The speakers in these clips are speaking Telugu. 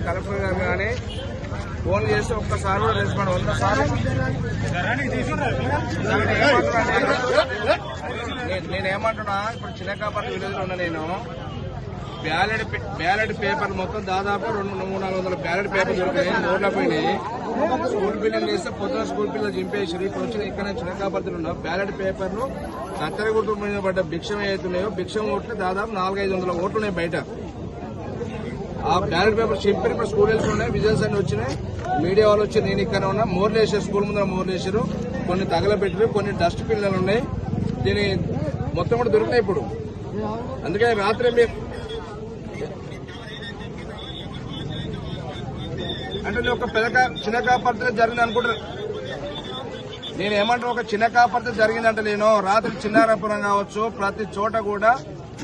కలెక్టర్ గారు కానీ ఫోన్ చేసి ఒక్కసారి కూడా రెస్పాండ్ 100 సార్లు నేనేమంటున్నా, ఇప్పుడు చిన్నకాపర్తి విలేజ్ లో ఉన్నా నేను. బ్యాలెట్ పేపర్ మొత్తం దాదాపు 200-400 బ్యాలెట్ పేపర్ దొరికినాయి, రోడ్ల పోయినాయి. స్కూల్ పిల్లలు చేస్తే పొద్దున స్కూల్ పిల్లలు చింపేసారు. ఇప్పుడు వచ్చిన ఇక్కడ చిన్నకాపర్తిలో ఉన్న బ్యాలెట్ పేపర్లు కత్తెరగుట్టు మీద పడ్డ భిక్షం ఏతున్నాయో భిక్షం ఓట్లు దాదాపు 400-500 ఓట్లు ఉన్నాయి బయట. ఆ బ్యాలెట్ పేపర్ చింపి ఇప్పుడు స్కూల్ వెళ్తున్నాయి, విజువల్స్ అన్ని వచ్చినాయి. మీడియా వాళ్ళు వచ్చి నేను ఇక్కడ ఉన్నా, మోర్లు వేసారు, స్కూల్ ముందర మోర్లు వేసారు, కొన్ని తగలబెట్టారు, కొన్ని డస్ట్ పిల్లలు ఉన్నాయి. దీని మొత్తం కూడా దొరికినాయి ఇప్పుడు. అందుకని రాత్రి మీరు అంటే ఒక చిన్నకాపర్తిలో జరిగింది అనుకుంటారు. నేను ఏమంటాను, ఒక చిన్నకాపర్తి జరిగిందంటే నేను రాత్రి చిన్నారపురం కావచ్చు, ప్రతి చోట కూడా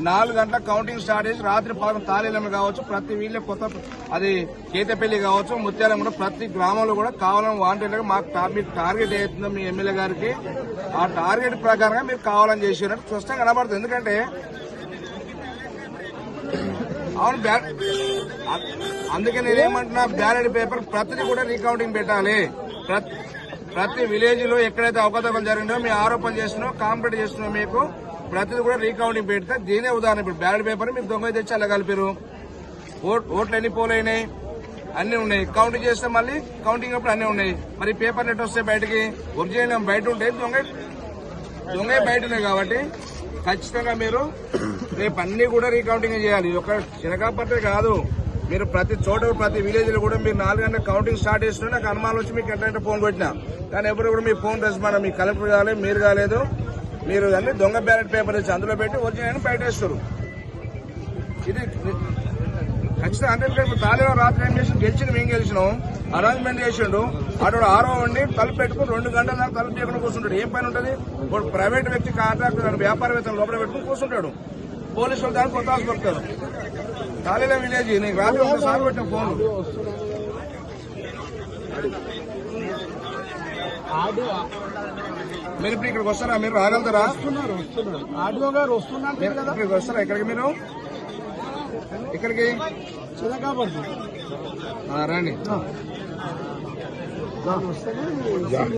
4 గంటల కౌంటింగ్ స్టార్ట్ చేసి రాత్రి తాళీలమ్మ కావచ్చు, ప్రతి వీళ్ళ కొత్త అది కేతపల్లి కావచ్చు, ముత్యాలం కూడా ప్రతి గ్రామంలో కూడా కావాలని వాంటెడ్గా మీకు టార్గెట్ అవుతుందో మీ ఎమ్మెల్యే గారికి ఆ టార్గెట్ ప్రకారంగా మీరు కావాలని చేసినట్టు స్పష్టంగా కనబడుతుంది. ఎందుకంటే అవును, అందుకే నేనేమంటున్నా, బ్యాలెట్ పేపర్ ప్రతిదీ కూడా రీకౌంటింగ్ పెట్టాలి. ప్రతి విలేజ్ లో ఎక్కడైతే అవకతవకలు జరిగిందో మీ ఆరోపణలు చేస్తున్నారో కాంప్లైంట్ చేస్తున్నారో మీకు ప్రతిదీ కూడా రీకౌంటింగ్ పెడితే దీనే ఉదాహరణ. ఇప్పుడు బ్యాలెట్ పేపర్ మీరు దొంగ తెచ్చి అలా కలిపారు, ఓట్లు ఎన్ని పోలైనాయి అన్ని ఉన్నాయి, కౌంటింగ్ చేస్తే మళ్ళీ కౌంటింగ్ అప్పుడు అన్ని ఉన్నాయి. మరి పేపర్ నెట్ వస్తే బయటకి ఒరిజినల్ బయట ఉంటాయి, దొంగ బయట ఉన్నాయి. కాబట్టి ఖచ్చితంగా మీరు రేపు అన్ని కూడా రీకౌంటింగ్ చేయాలి. ఒక చిన్నకాపర్తి కాదు, మీరు ప్రతి చోట ప్రతి విలేజ్ లో కూడా మీరు 4 గంటల కౌంటింగ్ స్టార్ట్ చేస్తున్నా నాకు అనుమానం వచ్చి మీకు ఎట్లయితే ఫోన్ కొట్టినా, కానీ ఎవరు కూడా మీ ఫోన్ రెస్పాండ్, మీ కలెక్టర్ కాలేదు, మీరు కాలేదు. మీరు అన్ని దొంగ బ్యాలెట్ పేపర్ ఇచ్చి అందులో పెట్టి ఒరిజినల్ బయట వేస్తారు. ఇది ఖచ్చితంగా. అంటే తాలిబాన్ రాత్రి ఏం చేసి గెలిచింది, మేము గెలిచినాం, అనౌన్స్మెంట్ చేసిండు, అటు ఆరో ఉండి తలుపు పెట్టుకుని 2 గంటల దాకా తలుపు చేయకుండా కూర్చుంటాడు. ఏం పని ఉంటుంది? ఇప్పుడు ప్రైవేట్ వ్యక్తి కాంట్రాక్టర్ వ్యాపారవేత్తలు లోపల పెట్టుకుని కూర్చుంటాడు, పోలీసులు దానికి కొత్త దొరుకుతారు. తాలిబాన్ విలేజ్ నీకు రాత్రి ఒకసారి పెట్టిన ఫోన్ మీరు ఇప్పుడు ఇక్కడికి వస్తారా? మీరు రాగలుగుతారా? ఆడియో గారు వస్తున్నారు ఇక్కడికి వస్తారా? ఇక్కడికి మీరు ఇక్కడికి చిన్నకాపర్తి రండి.